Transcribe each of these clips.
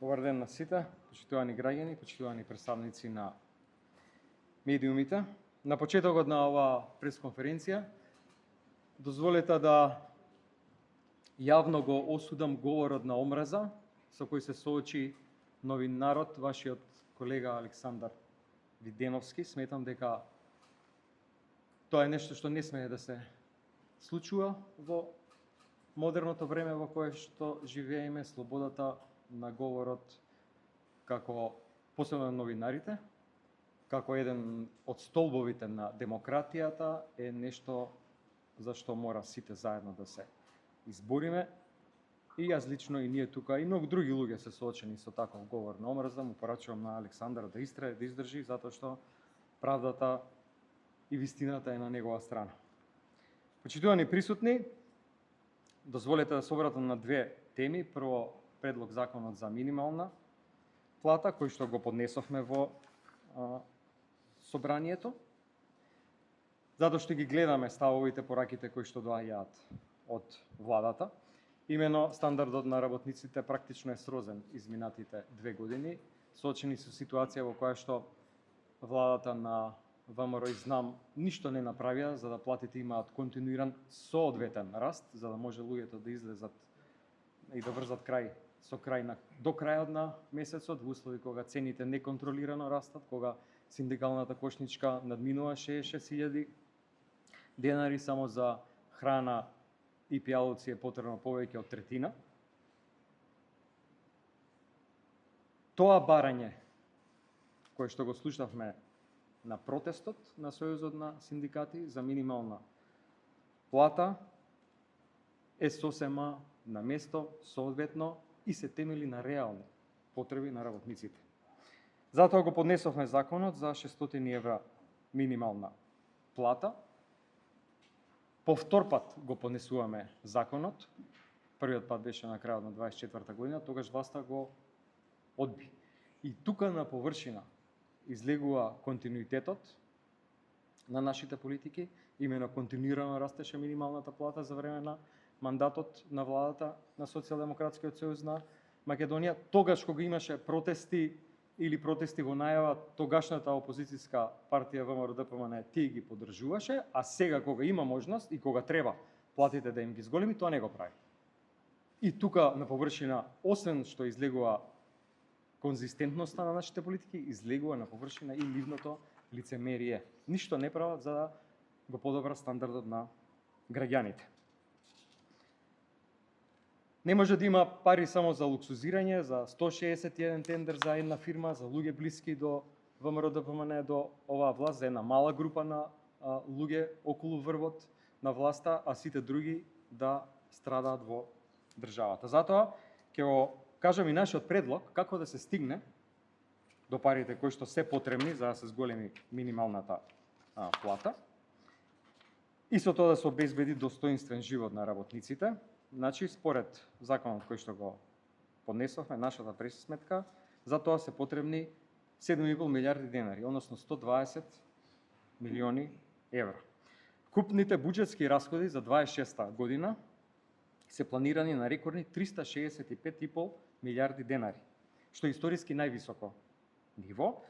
Добар ден на сите, почитувани граѓани, почитувани представници на медиумите. На почетокот на оваа пресконференција дозволете да јавно го осудам говорот на омраза со кој се соочи новинарот, вашиот колега Александар Виденовски. Сметам дека тоа е нешто што не смее да се случува во модерното време во кое што живееме. Слободата на говорот, како посебно на новинарите, како еден од столбовите на демократијата, е нешто за што мора сите заедно да се избориме. И јас лично, и ние тука, и многу други луѓе се соочени со таков говор на омраза. Му порачувам на Александар да истрае, да издржи, затоа што правдата и вистината е на негова страна. Почитувани присутни, дозволете да се обратам на две теми. Прво, предлог законот за минимална плата, кој што го поднесовме во собранието, затоа што ги гледаме ставовите, пораките кои што доаѓаат од владата. Имено стандардот на работниците практично е срозен изминатите 2 години, соочени со ситуација во која што владата на ВМРО и ЗНАМ ништо не направија за да платите имаат континуиран соодветен раст, за да може луѓето да излезат и да врзат до крајот на месецот, во услови кога цените неконтролирано растат, кога синдикалната кошничка надминува 66.000 денари, само за храна и пијалоци е потребно повеќе од третина. Тоа барање, кое што го слушавме на протестот на Сојузот на синдикати за минимална плата, е сосема на место, соодветно, и се темели на реални потреби на работниците. Затоа го поднесовме законот за 600 евра минимална плата. По втор пат го поднесуваме законот. Првиот пат беше на крајот на 24 година, тогаш власта го одби. И тука на површина излегува континуитетот на нашите политики, имено континуирано растеше минималната плата за време на мандатот на владата на Социјалдемократскиот сојуз на Македонија. Тогаш кога имаше протести или протести во најава, тогашната опозицијска партија ВМРО-ДПМН тие ги поддржуваше, а сега кога има можност и кога треба платите да им ги зголеми, тоа не го прави. И тука на површина, освен што излегува конзистентноста на нашите политики, излегува на површина и ливното лицемерие. Ништо не прават за да го подобра стандардот на граѓаните. Не може да има пари само за луксузирање, за 161 тендер за една фирма, за луѓе блиски до ВМРО-ДПМН, до оваа власт, за една мала група на луѓе околу врвот на власта, а сите други да страдаат во државата. Затоа ќе го кажам и нашиот предлог како да се стигне до парите кои што се потребни за да се зголеми минималната плата и со тоа да се обезбеди достоинствен живот на работниците. Значи, според законот кој што го поднесовме, нашата пресметка, за тоа се потребни 7,5 милиарди денари, односно 120 милиони евра. Купните буџетски расходи за 26-та година се планирани на рекордни 365,5 милиарди денари, што е историски највисоко ниво,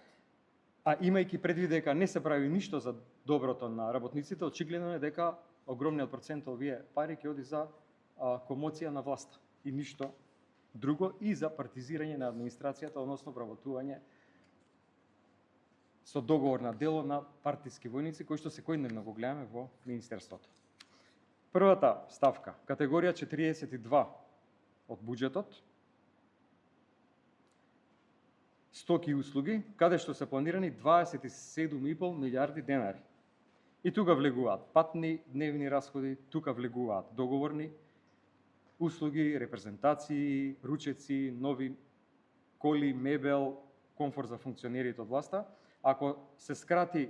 а имајќи предвид дека не се прави ништо за доброто на работниците, очигледно е дека огромниот процент од овие пари ќе оди за комоција на власта и ништо друго, и за партизирање на администрацијата, односно вработување со договор на дело на партиски војници, кои што секојдневно го гледаме во Министерството. Првата ставка, категорија 42 од буџетот, стоки и услуги, каде што се планирани 27,5 милиарди денари. И тука влегуваат патни, дневни расходи, тука влегуваат договорни услуги, репрезентации, ручеци, нови коли, мебел, комфорт за функционерите од власта. Ако се скрати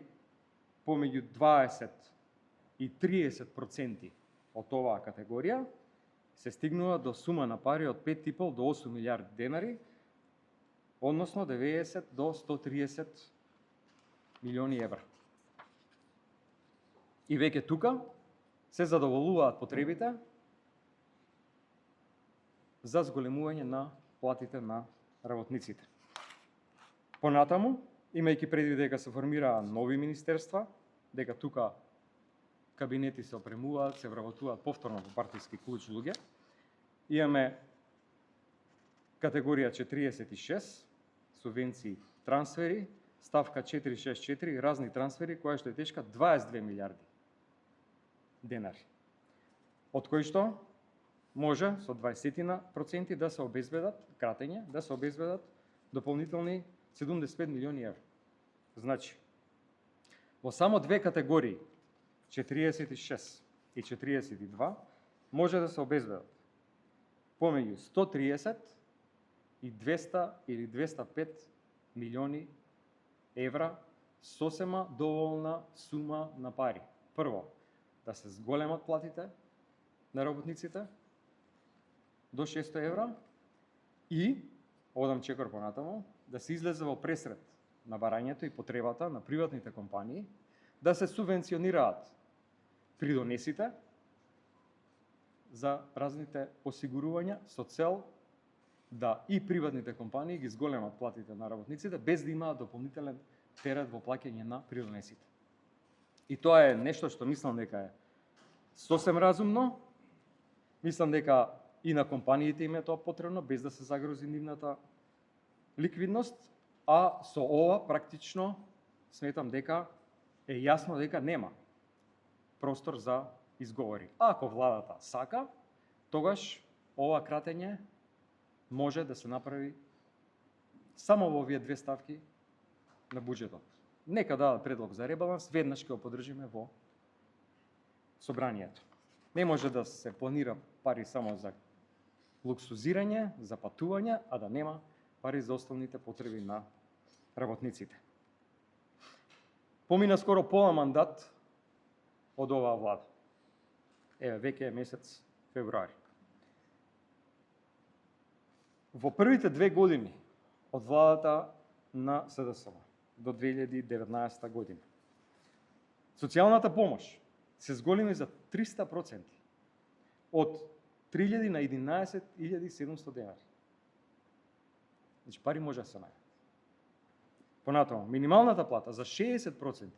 помеѓу 20 и 30% од оваа категорија, се стигнува до сума на пари од 5,5 до 8 милиарди денари, односно 90 до 130 милиони евра. И веќе тука се задоволуваат потребите за зголемување на платите на работниците. Понатаму, имајќи предвид дека се формираа нови министерства, дека тука кабинети се опремуваат, се вработуваат повторно по партиски клуч луѓе, имаме категорија 46, субвенции, трансфери, ставка 464, разни трансфери, која што е тешка 22 милиарди денари. Од кои што може со 20% да се обезбедат, кратење, да се обезбедат дополнителни 75 милиони евра. Значи, во само две категории, 46 и 42, може да се обезбедат помеѓу 130 и 200 или 205 милиони евра, сосема доволна сума на пари. Прво, да се зголемат платите на работниците до 600 евра и, одам чекор понатаму, да се излезе во пресред на барањето и потребата на приватните компании да се субвенционираат придонесите за разните осигурувања со цел да и приватните компании ги зголемат платите на работниците без да имаат дополнителен терет во плаќање на придонесите. И тоа е нешто што мислам дека е сосем разумно. Мислам дека и на компаниите им е тоа потребно без да се загрози нивната ликвидност, а со ова практично сметам дека е јасно дека нема простор за изговори. Ако владата сака, тогаш ова кратење може да се направи само во овие две ставки на буџетот. Нека дадат предлог за ребаланс, веднаш ќе го поддржиме во собранието. Не може да се планира пари само за луксузирање, за патување, а да нема пари за основните потреби на работниците. Помина скоро пола мандат од оваа влада. Еве, веќе е месец февруари. Во првите 2 години од владата на СДСМ до 2019 година, социјалната помош се зголеми за 300%, од 3.000 на 11.700 денари. Значи, пари може да се најдат. Понатаму, минималната плата за 60%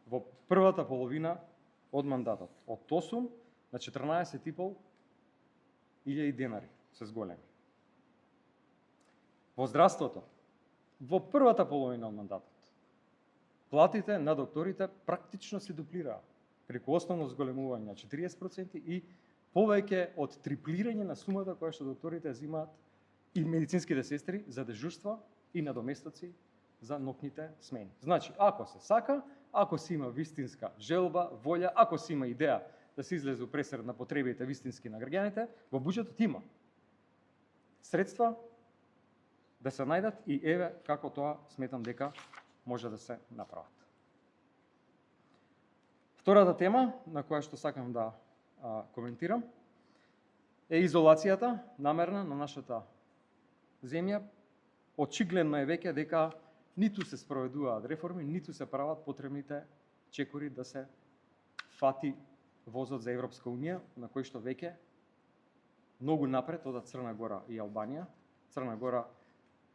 во првата половина од мандатот, од 8 на 14.500 денари се зголеми. Во здравството, во првата половина од мандатот, платите на докторите практично се дуплираа, преку основно зголемување на 40% и повеќе од триплирање на сумата која што докторите земаат и медицинските сестри за дежурства и надоместоци за ноќните смени. Значи, ако се сака, ако се има вистинска желба, волја, ако се има идеја да се излезе у пресред на потребите вистински на граѓаните, во буџетот има средства да се најдат и еве како тоа сметам дека може да се направат. Втората тема на која што сакам да коментирам е изолацијата намерна на нашата земја. Очигледно е веќе дека ниту се спроведуваат реформи, ниту се прават потребните чекори да се фати возот за Европска Унија, на кој што веќе многу напред одат Црна Гора и Албанија. Црна Гора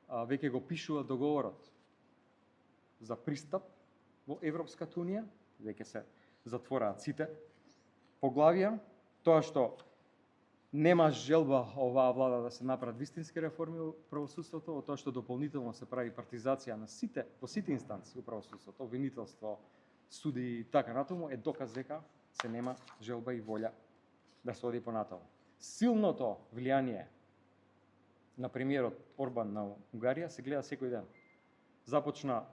веќе го пишува договорот за пристап во Европската Унија, веќе се затвораат сите поглавија. Тоа што нема желба оваа влада да се направат вистински реформи во правосудството, од тоа што дополнително се прави партизација на сите, во сите инстанции во правосудството, обвинителство, суди и така натаму, е доказ дека се нема желба и волја да се оди понатаму. Силното влијание на премиерот Орбан на Унгарија се гледа секој ден. Започна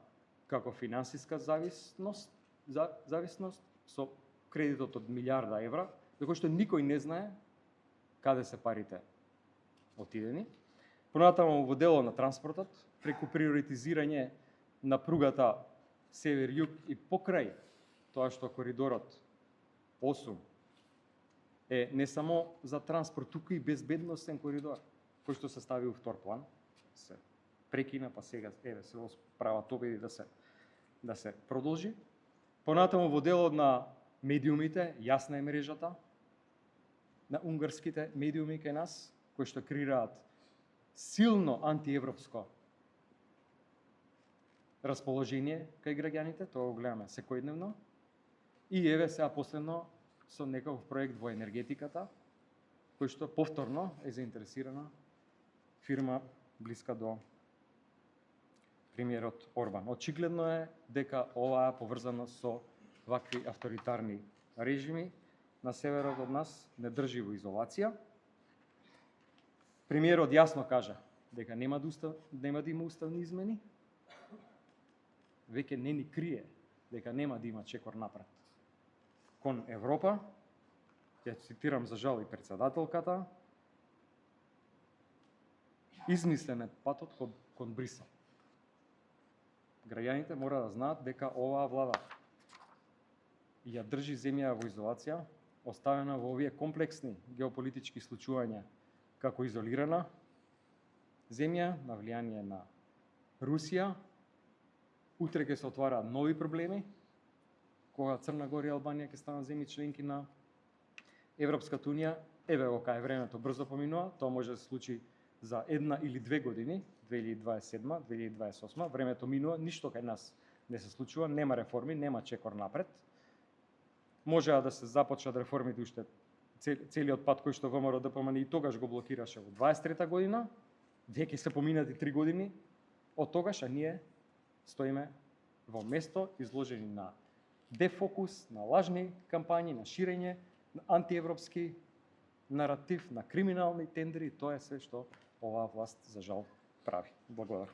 како финансиска зависност со кредитот од милиарда евра, за кој што никој не знае каде се парите отидени. Понатаму во дело на транспортот, преку приоритизирање на пругата север-југ и покрај тоа што коридорот 8 е не само за транспорт, туку и безбедносен коридор, кој што се стави у втор план, се прекина, па сега еве се прават обиди да се продолжи. Понатаму во делот на медиумите, јасна е мрежата на унгарските медиуми кај нас, кои што креираат силно антиевропско расположение кај граѓаните, тоа го гледаме секојдневно. И еве сега последно со некаков проект во енергетиката, кој што повторно е заинтересирана фирма блиска до премиерот Орбан. Очигледно е дека ова е поврзано со вакви авторитарни режими на северот од нас, не држи во изолација. Премиерот јасно кажа дека нема да има уставни измени, веќе не ни крие дека нема да има чекор напред кон Европа. Ја цитирам за жал и председателката, измислен е патот кон Брисел. Граѓаните мора да знаат дека оваа влада ја држи земја во изолација, оставена во овие комплексни геополитички случувања како изолирана земја на влијание на Русија. Утре ќе се отвараат нови проблеми, кога Црна Гора и Албанија ќе станат земји членки на Европската унија. Еве го кај времето брзо поминува, тоа може да се случи за 1 или 2 години, 2027, 2028, времето минува, ништо кај нас не се случува, нема реформи, нема чекор напред. Можеа да се започнат реформите уште целиот пат кој што ВМРО ДПМН и тогаш го блокираше во 23-та година, веќе се поминати 3 години од тогаш, а ние стоиме во место изложени на дефокус, на лажни кампањи, на ширење на антиевропски наратив, на криминални тендери. Тоа е све што оваа власт за жал прави. Благодарам.